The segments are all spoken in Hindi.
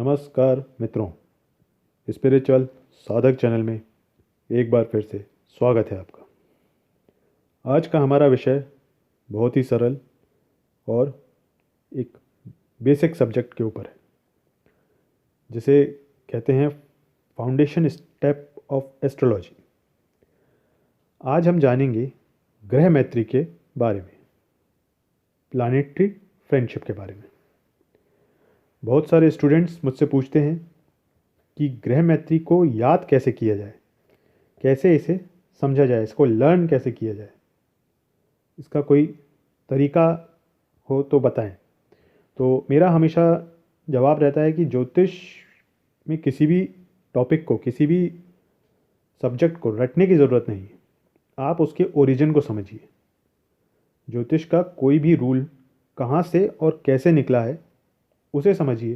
नमस्कार मित्रों, स्पिरिचुअल साधक चैनल में एक बार फिर से स्वागत है आपका। आज का हमारा विषय बहुत ही सरल और एक बेसिक सब्जेक्ट के ऊपर है, जिसे कहते हैं फाउंडेशन स्टेप ऑफ एस्ट्रोलॉजी। आज हम जानेंगे ग्रह मैत्री के बारे में, प्लानिटरी फ्रेंडशिप के बारे में। बहुत सारे स्टूडेंट्स मुझसे पूछते हैं कि ग्रह मैत्री को याद कैसे किया जाए, कैसे इसे समझा जाए, इसको लर्न कैसे किया जाए, इसका कोई तरीका हो तो बताएं। तो मेरा हमेशा जवाब रहता है कि ज्योतिष में किसी भी टॉपिक को, किसी भी सब्जेक्ट को रटने की ज़रूरत नहीं है। आप उसके ओरिजिन को समझिए। ज्योतिष का कोई भी रूल कहाँ से और कैसे निकला है उसे समझिए।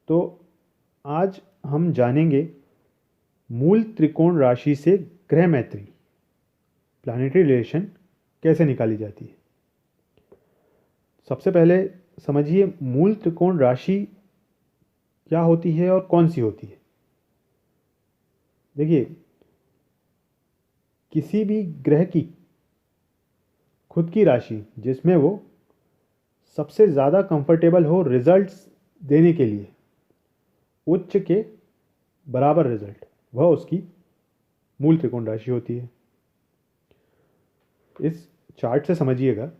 तो आज हम जानेंगे मूल त्रिकोण राशि से ग्रह मैत्री, प्लानिटरी रिलेशन कैसे निकाली जाती है। सबसे पहले समझिए मूल त्रिकोण राशि क्या होती है और कौन सी होती है। देखिए, किसी भी ग्रह की खुद की राशि जिसमें वो सबसे ज़्यादा कंफर्टेबल हो रिजल्ट्स देने के लिए, उच्च के बराबर रिजल्ट, वह उसकी मूल त्रिकोण राशि होती है। इस चार्ट से समझिएगा,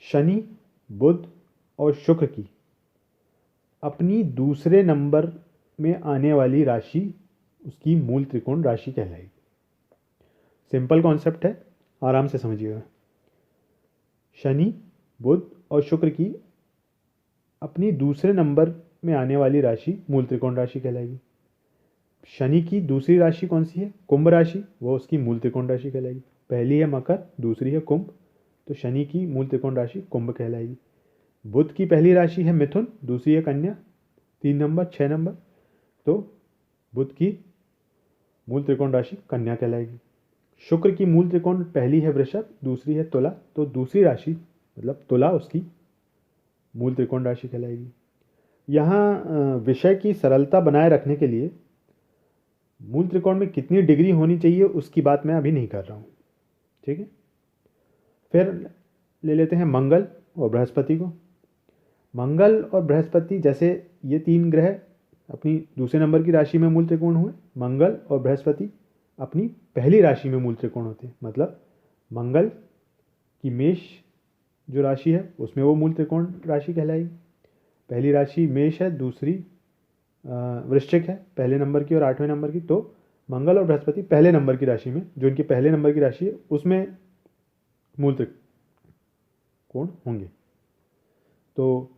शनि, बुध और शुक्र की अपनी दूसरे नंबर में आने वाली राशि उसकी मूल त्रिकोण राशि कहलाएगी। सिंपल कॉन्सेप्ट है, आराम से समझिएगा। शनि, बुध और शुक्र की अपनी दूसरे नंबर में आने वाली राशि मूल त्रिकोण राशि कहलाएगी। शनि की दूसरी राशि कौन सी है? कुंभ राशि, वो उसकी मूल त्रिकोण राशि कहलाएगी। पहली है मकर, दूसरी है कुंभ, तो शनि की मूल त्रिकोण राशि कुंभ कहलाएगी। बुध की पहली राशि है मिथुन, दूसरी है कन्या, 3 नंबर 6 नंबर, तो बुध की मूल त्रिकोण राशि कन्या कहलाएगी। शुक्र की मूल त्रिकोण पहली है वृषभ, दूसरी है तुला, तो दूसरी राशि मतलब तुला उसकी मूल त्रिकोण राशि कहलाएगी। यहाँ विषय की सरलता बनाए रखने के लिए मूल त्रिकोण में कितनी डिग्री होनी चाहिए उसकी बात मैं अभी नहीं कर रहा हूँ, ठीक है। फिर ले लेते हैं मंगल और बृहस्पति को। मंगल और बृहस्पति जैसे ये 3 ग्रह अपनी दूसरे नंबर की राशि में मूल त्रिकोण हुए, मंगल और बृहस्पति अपनी पहली राशि में मूल त्रिकोण होते हैं। मतलब मंगल की मेष जो राशि है उसमें वो मूल त्रिकोण राशि कहलाएगी। पहली राशि मेष है, दूसरी वृश्चिक है पहले नंबर की और 8वें नंबर की, तो मंगल और बृहस्पति पहले नंबर की राशि में, जो इनकी पहले नंबर की राशि है उसमें मूल त्रिकोण होंगे। तो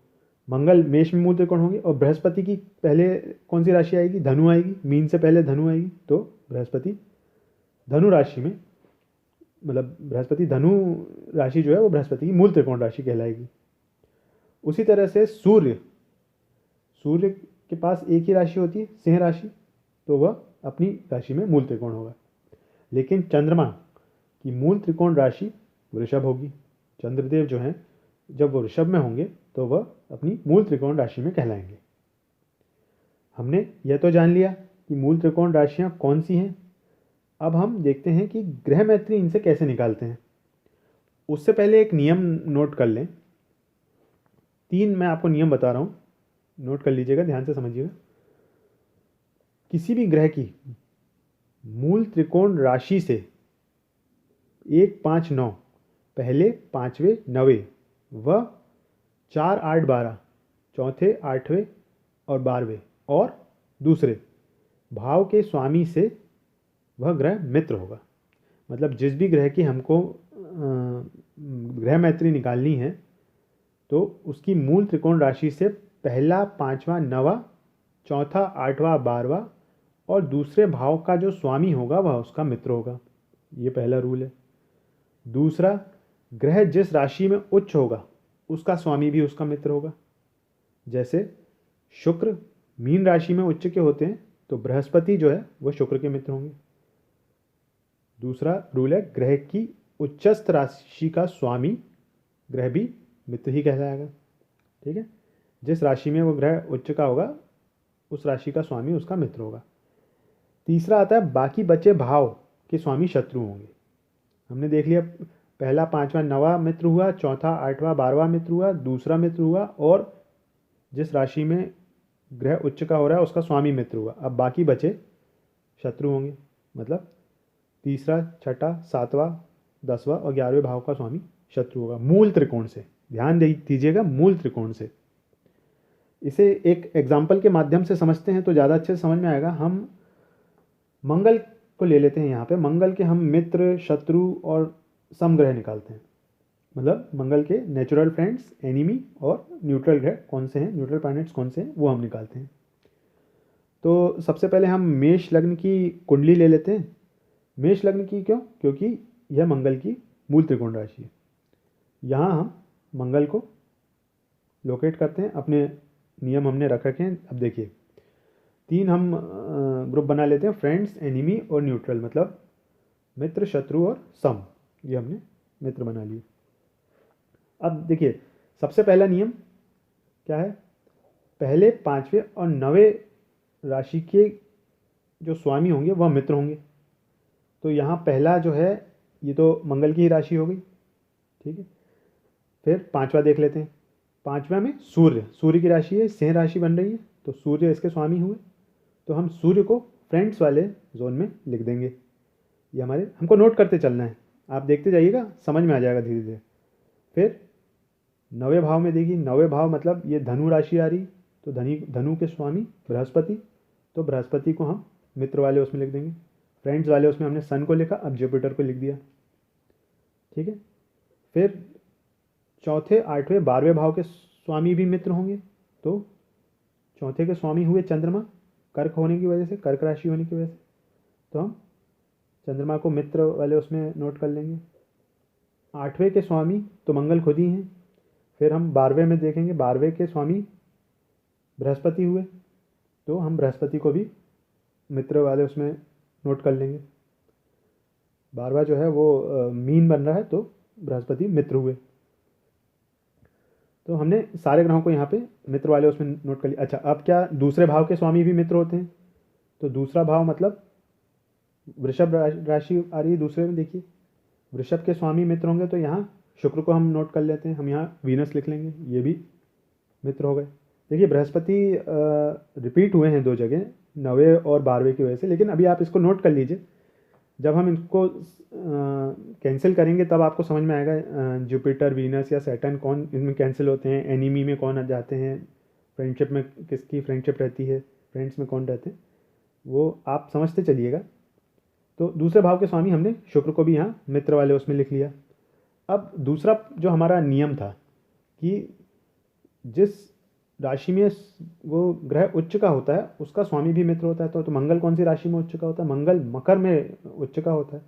मंगल मेष में मूल त्रिकोण होंगे और बृहस्पति की पहले कौन सी राशि आएगी? धनु आएगी। मीन से पहले धनु आएगी, तो बृहस्पति धनु राशि में, मतलब बृहस्पति धनु राशि जो है वो बृहस्पति की मूल त्रिकोण राशि कहलाएगी। उसी तरह से सूर्य के पास एक ही राशि होती है, सिंह राशि, तो वह अपनी राशि में मूल त्रिकोण होगा। लेकिन चंद्रमा की मूल त्रिकोण राशि वृषभ होगी। चंद्रदेव जो हैं जब वो वृषभ में होंगे तो वह अपनी मूल त्रिकोण राशि में कहलाएंगे। हमने यह तो जान लिया कि मूल त्रिकोण राशियां कौन सी हैं। अब हम देखते हैं कि ग्रह मैत्री इनसे कैसे निकालते हैं। उससे पहले एक नियम नोट कर लें। 3 मैं आपको नियम बता रहा हूँ, नोट कर लीजिएगा, ध्यान से समझिएगा। किसी भी ग्रह की मूल त्रिकोण राशि से 1, 5, 9 पहले, 5वें, 9वें व 4, 8, 12 चौथे, 8वें और 12वें और दूसरे भाव के स्वामी से वह ग्रह मित्र होगा। मतलब जिस भी ग्रह की हमको ग्रह मैत्री निकालनी है तो उसकी मूल त्रिकोण राशि से पहला, 5वां, 9वां, चौथा, 8वां, 12वां और दूसरे भाव का जो स्वामी होगा वह उसका मित्र होगा। ये पहला रूल है। दूसरा, ग्रह जिस राशि में उच्च होगा उसका स्वामी भी उसका मित्र होगा। जैसे शुक्र मीन राशि में उच्च के होते हैं तो बृहस्पति जो है वह शुक्र के मित्र होंगे। दूसरा रूल है, ग्रह की उच्चस्थ राशि का स्वामी ग्रह भी मित्र ही कहलाएगा, ठीक है। जिस राशि में वो ग्रह उच्च का होगा उस राशि का स्वामी उसका मित्र होगा। तीसरा आता है बाकी बचे भाव के स्वामी शत्रु होंगे। हमने देख लिया, पहला 5वां 9वां मित्र हुआ, चौथा 8वां 12वां मित्र हुआ, दूसरा मित्र हुआ, और जिस राशि में ग्रह उच्च का हो रहा है उसका स्वामी मित्र हुआ। अब बाकी बचे शत्रु होंगे, मतलब तीसरा, छठा, 7वां, 10वां और 11वें भाव का स्वामी शत्रु होगा मूल त्रिकोण से। ध्यान दीजिएगा, मूल त्रिकोण से। इसे एक एग्जाम्पल के माध्यम से समझते हैं तो ज़्यादा अच्छे से समझ में आएगा। हम मंगल को ले लेते हैं। यहाँ पे मंगल के हम मित्र, शत्रु और समग्रह निकालते हैं। मतलब मंगल के नेचुरल फ्रेंड्स, एनिमी और न्यूट्रल ग्रह कौन से हैं, न्यूट्रल प्लैनेट्स कौन से हैं, वो हम निकालते हैं। तो सबसे पहले हम मेष लग्न की कुंडली ले लेते हैं। मेष लग्न की क्यों? क्योंकि यह मंगल की मूल त्रिकोण राशि है। यहाँ हम मंगल को लोकेट करते हैं। अपने नियम हमने रख रखे हैं। अब देखिए, 3 हम ग्रुप बना लेते हैं, फ्रेंड्स, एनिमी और न्यूट्रल, मतलब मित्र, शत्रु और सम। ये हमने मित्र बना लिए। अब देखिए, सबसे पहला नियम क्या है? पहले 5वें और 9वें राशि के जो स्वामी होंगे वह मित्र होंगे। तो यहाँ पहला जो है ये तो मंगल की ही राशि हो गई, ठीक है। फिर 5वां देख लेते हैं। 5वां में सूर्य की राशि है, सिंह राशि बन रही है, तो सूर्य इसके स्वामी हुए। तो हम सूर्य को फ्रेंड्स वाले जोन में लिख देंगे। ये हमको नोट करते चलना है, आप देखते जाइएगा, समझ में आ जाएगा धीरे धीरे। फिर 9वें भाव में देखिए, 9वें भाव मतलब ये धनु राशि आ रही, तो धनु के स्वामी बृहस्पति, तो बृहस्पति को हम मित्र वाले उसमें लिख देंगे। फ्रेंड्स वाले उसमें हमने सन को लिखा, अब जुपिटर को लिख दिया, ठीक है। फिर चौथे, 8वें, 12वें भाव के स्वामी भी मित्र होंगे। तो चौथे के स्वामी हुए चंद्रमा, कर्क होने की वजह से, कर्क राशि होने की वजह से, तो हम चंद्रमा को मित्र वाले उसमें नोट कर लेंगे। 8वें के स्वामी तो मंगल खुद ही हैं। फिर हम 12वें में देखेंगे, 12वें के स्वामी बृहस्पति हुए, तो हम बृहस्पति को भी मित्र वाले उसमें नोट कर लेंगे। 12वां जो है वो मीन बन रहा है, तो बृहस्पति मित्र हुए। तो हमने सारे ग्रहों को यहाँ पे मित्र वाले उसमें नोट कर लिया। अच्छा, अब क्या दूसरे भाव के स्वामी भी मित्र होते हैं? तो दूसरा भाव मतलब वृषभ राशि आ रही है दूसरे में। देखिए, वृषभ के स्वामी मित्र होंगे, तो यहाँ शुक्र को हम नोट कर लेते हैं। हम यहाँ वीनस लिख लेंगे, ये भी मित्र हो गए। देखिए, बृहस्पति रिपीट हुए हैं 2 जगह, 9वें और 12वें की वजह से, लेकिन अभी आप इसको नोट कर लीजिए। जब हम इनको कैंसिल करेंगे तब आपको समझ में आएगा जुपिटर, वीनस या सैटर्न कौन इनमें कैंसिल होते हैं, एनिमी में कौन आ जाते हैं, फ्रेंडशिप में किसकी फ्रेंडशिप रहती है, फ्रेंड्स में कौन रहते हैं, वो आप समझते चलिएगा। तो दूसरे भाव के स्वामी हमने शुक्र को भी यहाँ मित्र वाले उसमें लिख लिया। अब दूसरा जो हमारा नियम था कि जिस राशि में वो ग्रह उच्च का होता है उसका स्वामी भी मित्र होता है। तो मंगल कौन सी राशि में उच्च का होता है? मंगल मकर में उच्च का होता है,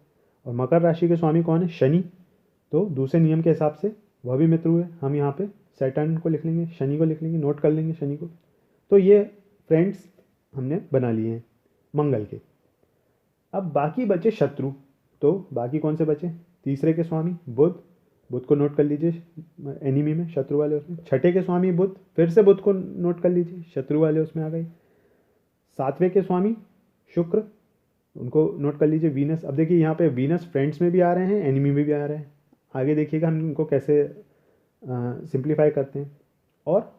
और मकर राशि के स्वामी कौन है? शनि। तो दूसरे नियम के हिसाब से वह भी मित्र हुए। हम यहाँ पे सैटर्न को लिख लेंगे, शनि को लिख लेंगे, नोट कर लेंगे शनि को। तो ये फ्रेंड्स हमने बना लिए हैं मंगल के। अब बाकी बचे शत्रु। तो बाकी कौन से बचे? तीसरे के स्वामी बुध को नोट कर लीजिए एनिमी में, शत्रु वाले उसमें। छठे के स्वामी बुध, फिर से बुध को नोट कर लीजिए, शत्रु वाले उसमें आ गई। 7वें के स्वामी शुक्र, उनको नोट कर लीजिए, वीनस। अब देखिए यहाँ पे वीनस फ्रेंड्स में भी आ रहे हैं, एनिमी में भी आ रहे हैं। आगे देखिएगा हम इनको कैसे सिंप्लीफाई करते हैं। और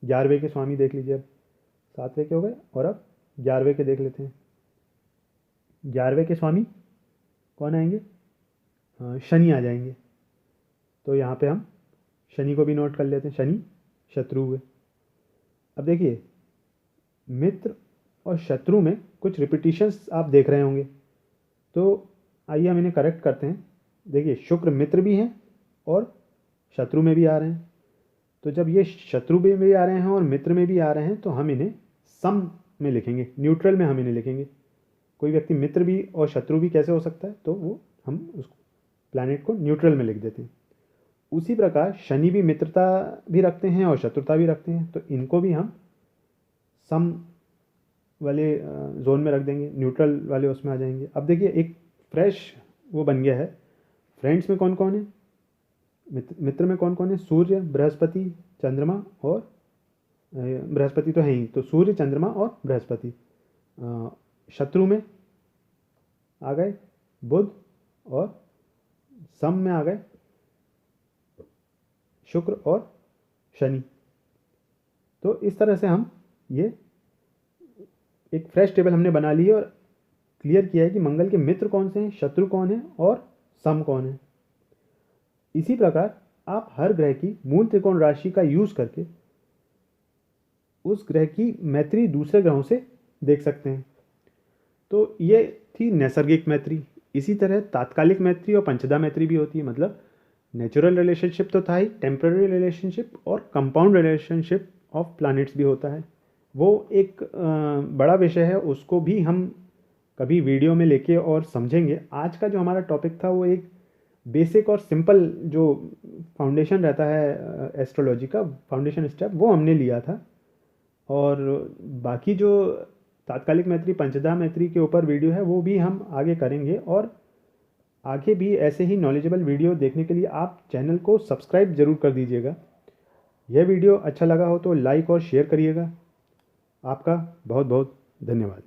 11वें के स्वामी देख लीजिए, अब 7वें के हो गए और अब 11वें के देख लेते हैं। 11वें के स्वामी कौन आएंगे? शनि आ जाएंगे। तो यहाँ पे हम शनि को भी नोट कर लेते हैं, शनि शत्रु हुए। अब देखिए, मित्र और शत्रु में कुछ रिपीटिशंस आप देख रहे होंगे, तो आइए हम इन्हें करेक्ट करते हैं। देखिए, शुक्र मित्र भी हैं और शत्रु में भी आ रहे हैं। तो जब ये शत्रु में भी आ रहे हैं और मित्र में भी आ रहे हैं तो हम इन्हें सम में लिखेंगे, न्यूट्रल में हम इन्हें लिखेंगे। कोई व्यक्ति मित्र भी और शत्रु भी कैसे हो सकता है? तो वो हम उस प्लैनेट को न्यूट्रल में लिख देते हैं। उसी प्रकार शनि भी मित्रता भी रखते हैं और शत्रुता भी रखते हैं, तो इनको भी हम सम वाले जोन में रख देंगे, न्यूट्रल वाले उसमें आ जाएंगे। अब देखिए, एक फ्रेश वो बन गया है। फ्रेंड्स में कौन कौन है? मित्र में कौन कौन है? सूर्य, बृहस्पति, चंद्रमा और बृहस्पति तो है ही, तो सूर्य, चंद्रमा और बृहस्पति। शत्रु में आ गए बुध, और सम में आ गए शुक्र और शनि। तो इस तरह से हम ये एक फ्रेश टेबल हमने बना ली है और क्लियर किया है कि मंगल के मित्र कौन से हैं, शत्रु कौन है और सम कौन है। इसी प्रकार आप हर ग्रह की मूल त्रिकोण राशि का यूज करके उस ग्रह की मैत्री दूसरे ग्रहों से देख सकते हैं। तो ये थी नैसर्गिक मैत्री। इसी तरह तात्कालिक मैत्री और पंचदा मैत्री भी होती है। मतलब नेचुरल रिलेशनशिप तो था ही, टेम्पररी रिलेशनशिप और कंपाउंड रिलेशनशिप ऑफ प्लैनेट्स भी होता है। वो एक बड़ा विषय है, उसको भी हम कभी वीडियो में लेके और समझेंगे। आज का जो हमारा टॉपिक था वो एक बेसिक और सिंपल जो फाउंडेशन रहता है एस्ट्रोलॉजी का, फाउंडेशन स्टेप, वो हमने लिया था। और बाकी जो तात्कालिक मैत्री, पंचदा मैत्री के ऊपर वीडियो है वो भी हम आगे करेंगे। और आगे भी ऐसे ही नॉलेजेबल वीडियो देखने के लिए आप चैनल को सब्सक्राइब ज़रूर कर दीजिएगा। यह वीडियो अच्छा लगा हो तो लाइक और शेयर करिएगा। आपका बहुत बहुत धन्यवाद।